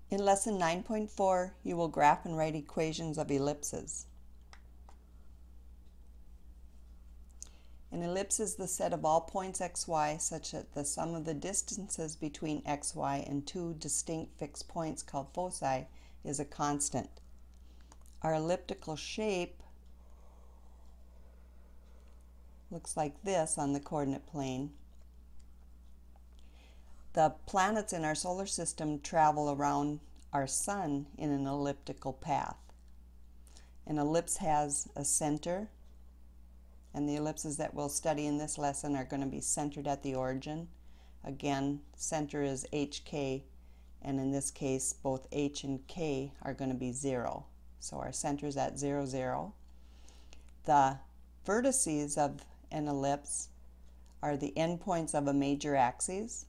In lesson 9.4, you will graph and write equations of ellipses. An ellipse is the set of all points xy such that the sum of the distances between xy and two distinct fixed points called foci is a constant. Our elliptical shape looks like this on the coordinate plane. The planets in our solar system travel around our sun in an elliptical path. An ellipse has a center, and the ellipses that we'll study in this lesson are going to be centered at the origin. Again, center is HK, and in this case both H and K are going to be 0. So our center is at 0, 0. The vertices of an ellipse are the endpoints of a major axis,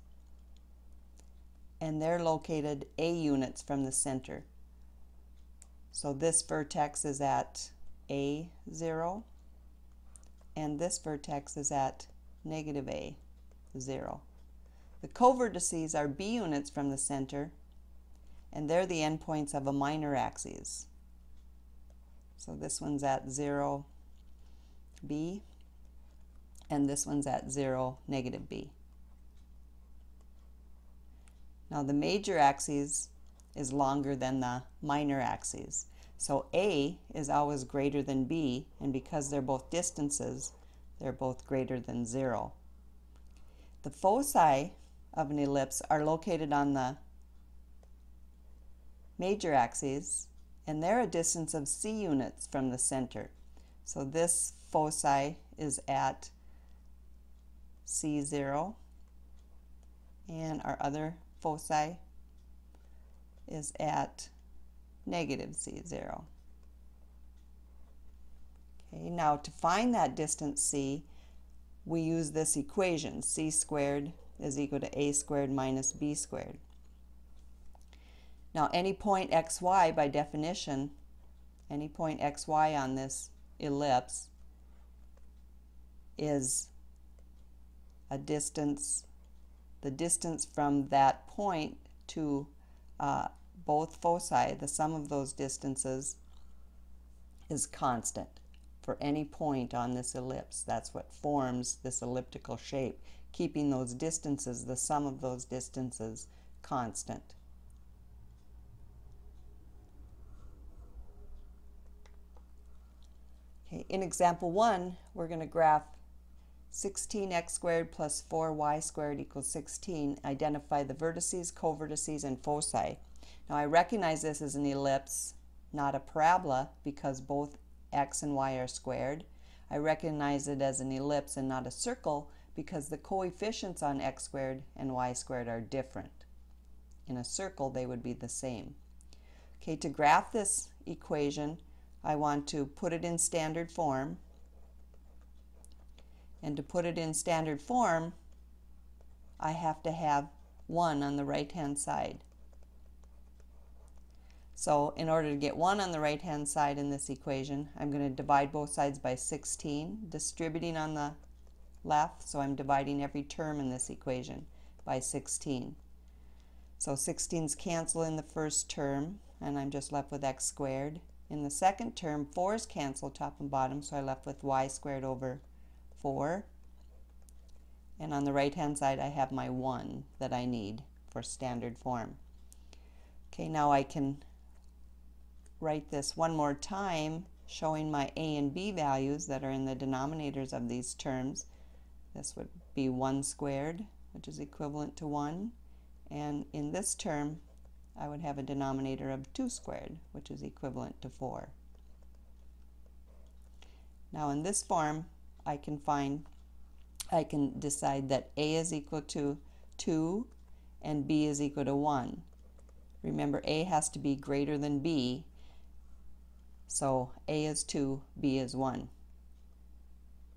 and they're located A units from the center. So this vertex is at A, 0, and this vertex is at negative A, 0. The covertices are B units from the center, and they're the endpoints of a minor axis. So this one's at 0, B, and this one's at 0, negative B. Now the major axis is longer than the minor axes. So A is always greater than B, and because they're both distances, they're both greater than 0. The foci of an ellipse are located on the major axes, and they're a distance of C units from the center. So this foci is at C0, and our other foci is at negative C0. Okay, now to find that distance C, we use this equation. C squared is equal to A squared minus B squared. Now any point xy, by definition, any point xy on this ellipse is a distance, the distance from that point to both foci, the sum of those distances is constant for any point on this ellipse. That's what forms this elliptical shape, keeping those distances, the sum of those distances, constant. Okay, in example 1, we're going to graph 16x squared plus 4y squared equals 16. Identify the vertices, covertices, and foci. Now I recognize this as an ellipse, not a parabola, because both x and y are squared. I recognize it as an ellipse and not a circle because the coefficients on x squared and y squared are different. In a circle they would be the same. Okay, to graph this equation, I want to put it in standard form. And to put it in standard form, I have to have 1 on the right-hand side. So in order to get 1 on the right-hand side in this equation, I'm going to divide both sides by 16, distributing on the left, so I'm dividing every term in this equation by 16. So 16's cancel in the first term, and I'm just left with x squared. In the second term, 4's cancel top and bottom, so I'm left with y squared over 4. And on the right-hand side, I have my 1 that I need for standard form. Okay, now I can write this one more time, showing my a and b values that are in the denominators of these terms. This would be 1 squared, which is equivalent to 1. And in this term, I would have a denominator of 2 squared, which is equivalent to 4. Now in this form, I can decide that a is equal to 2 and b is equal to 1. Remember, a has to be greater than b, so a is 2, b is 1.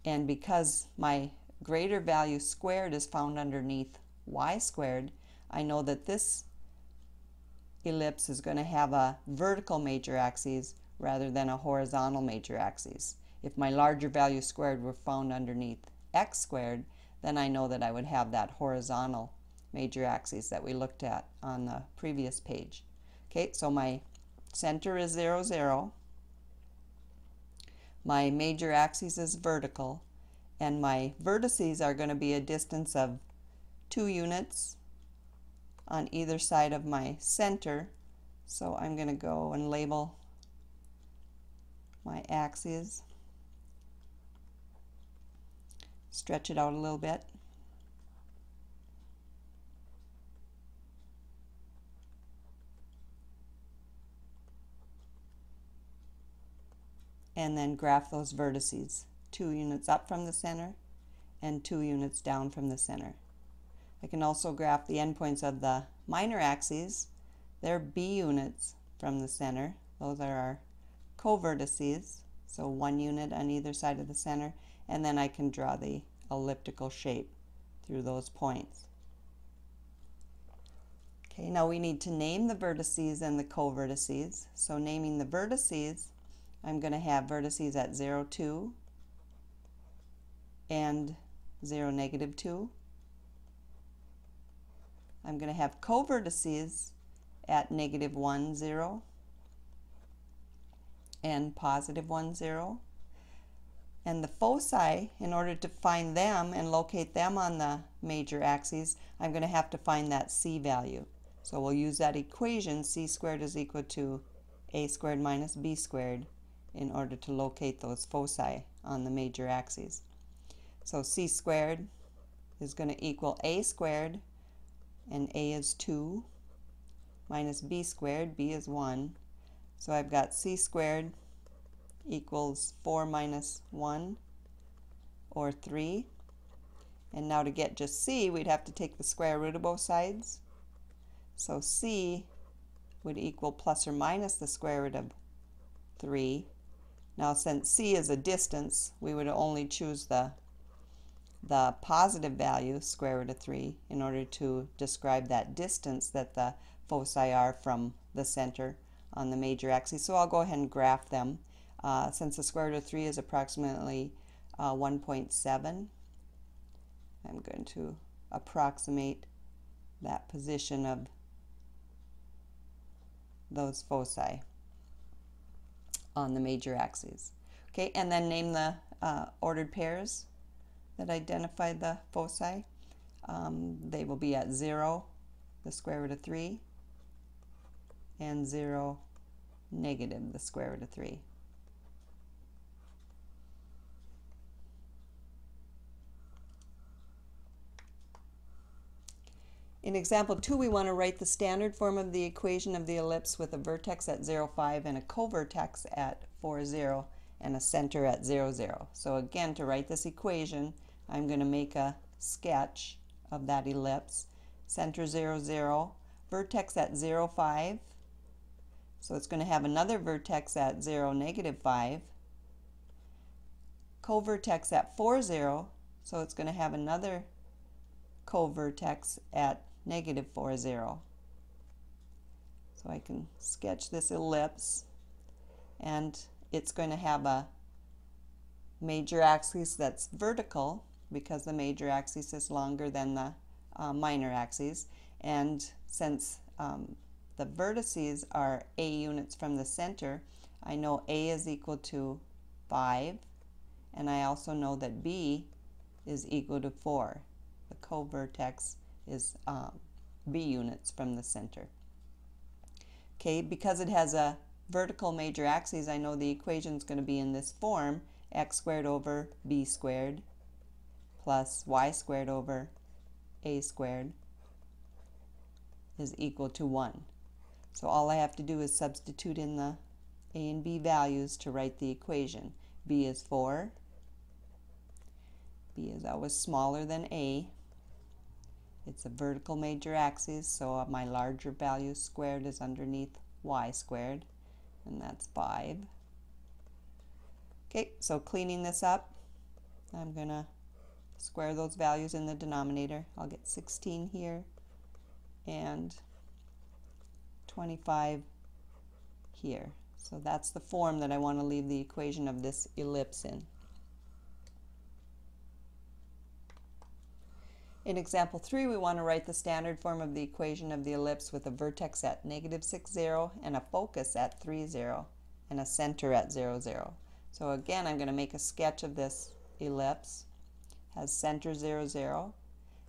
And because my greater value squared is found underneath y squared, I know that this ellipse is going to have a vertical major axis rather than a horizontal major axis. If my larger value squared were found underneath x squared, then I know that I would have that horizontal major axis that we looked at on the previous page. Okay, so my center is 0, 0. My major axis is vertical, and my vertices are going to be a distance of 2 units on either side of my center. So I'm going to go and label my axes, stretch it out a little bit. And then graph those vertices, 2 units up from the center and 2 units down from the center. I can also graph the endpoints of the minor axes. They're B units from the center. Those are our co-vertices, so 1 unit on either side of the center, and then I can draw the elliptical shape through those points. Okay, now we need to name the vertices and the co-vertices. So naming the vertices, I'm going to have vertices at 0, 2 and 0, negative 2. I'm going to have co-vertices at negative 1, 0 and positive 1, 0. And the foci, in order to find them and locate them on the major axes, I'm going to have to find that c value. So we'll use that equation, c squared is equal to a squared minus b squared, in order to locate those foci on the major axes. So c squared is going to equal a squared, and a is 2, minus b squared, b is 1. So I've got c squared equals 4 minus 1, or 3. And now to get just c, we'd have to take the square root of both sides. So c would equal plus or minus the square root of 3. Now since c is a distance, we would only choose the positive value, square root of 3, in order to describe that distance that the foci are from the center on the major axis. So I'll go ahead and graph them. Since the square root of 3 is approximately 1.7, I'm going to approximate that position of those foci on the major axes. Okay, and then name the ordered pairs that identify the foci. They will be at 0, the square root of 3, and 0, negative the square root of 3. In example 2, we want to write the standard form of the equation of the ellipse with a vertex at 0, 5 and a co-vertex at 4, 0 and a center at 0, 0. So again, to write this equation, I'm going to make a sketch of that ellipse. Center 0, 0, vertex at 0, 5. So it's going to have another vertex at 0, negative 5. Co-vertex at 4, 0. So it's going to have another co-vertex at negative 4, 0. So I can sketch this ellipse, and it's going to have a major axis that's vertical because the major axis is longer than the minor axis, and since the vertices are a units from the center, I know a is equal to 5, and I also know that b is equal to 4. The co-vertex is b units from the center. Okay, because it has a vertical major axis, I know the equation is going to be in this form: x squared over b squared plus y squared over a squared is equal to 1. So all I have to do is substitute in the a and b values to write the equation. B is 4. B is always smaller than a. It's a vertical major axis, so my larger value squared is underneath y squared, and that's 5. Okay, so cleaning this up, I'm going to square those values in the denominator. I'll get 16 here and 25 here. So that's the form that I want to leave the equation of this ellipse in. In example 3, we want to write the standard form of the equation of the ellipse with a vertex at -6, 0 and a focus at 3, 0 and a center at 0, 0. So again, I'm going to make a sketch of this ellipse. Has center 0, 0,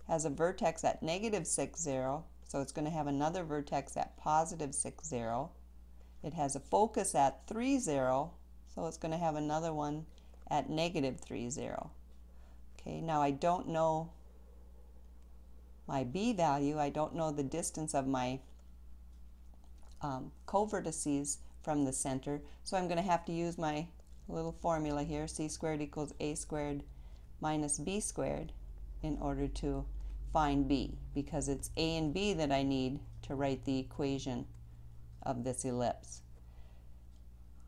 has a vertex at -6, 0, so it's going to have another vertex at +6, 0. It has a focus at 3, 0, so it's going to have another one at -3, 0. Okay, now I don't know my b value. I don't know the distance of my co-vertices from the center, so I'm going to have to use my little formula here, c squared equals a squared minus b squared, in order to find b, because it's a and b that I need to write the equation of this ellipse.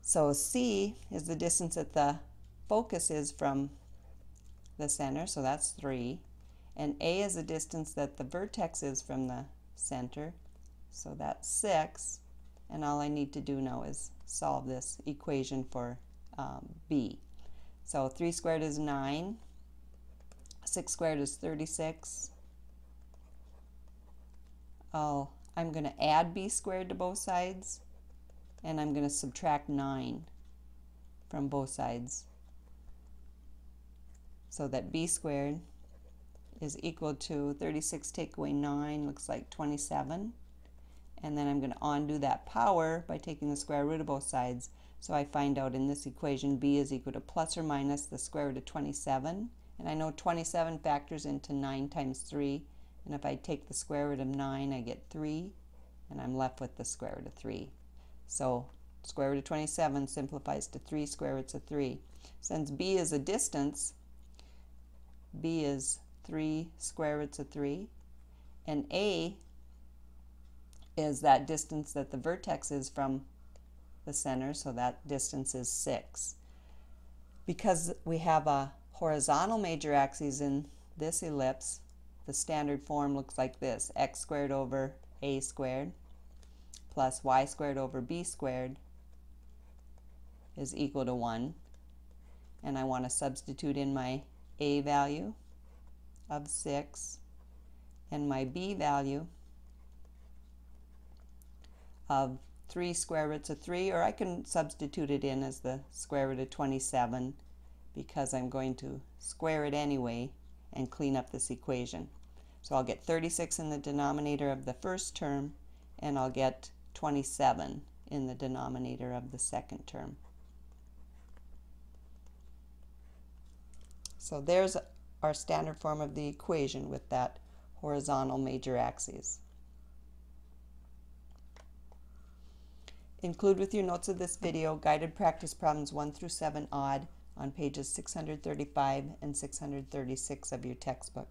So c is the distance that the focus is from the center, so that's 3. And a is the distance that the vertex is from the center, so that's 6. And all I need to do now is solve this equation for b. So 3 squared is 9, 6 squared is 36. I'm going to add b squared to both sides, and I'm going to subtract 9 from both sides, so that b squared is equal to 36 take away 9, looks like 27. And then I'm going to undo that power by taking the square root of both sides. So I find out in this equation b is equal to plus or minus the square root of 27. And I know 27 factors into 9 times 3. And if I take the square root of 9, I get 3. And I'm left with the square root of 3. So square root of 27 simplifies to 3 square roots of 3. Since b is a distance, b is 3 square roots of 3, and a is that distance that the vertex is from the center, so that distance is 6. Because we have a horizontal major axis in this ellipse, the standard form looks like this: x squared over a squared plus y squared over b squared is equal to 1. And I want to substitute in my a value of 6 and my b value of 3 square roots of 3, or I can substitute it in as the square root of 27, because I'm going to square it anyway and clean up this equation. So I'll get 36 in the denominator of the first term, and I'll get 27 in the denominator of the second term. So there's our standard form of the equation with that horizontal major axis. Include with your notes of this video guided practice problems 1 through 7 odd on pages 635 and 636 of your textbook.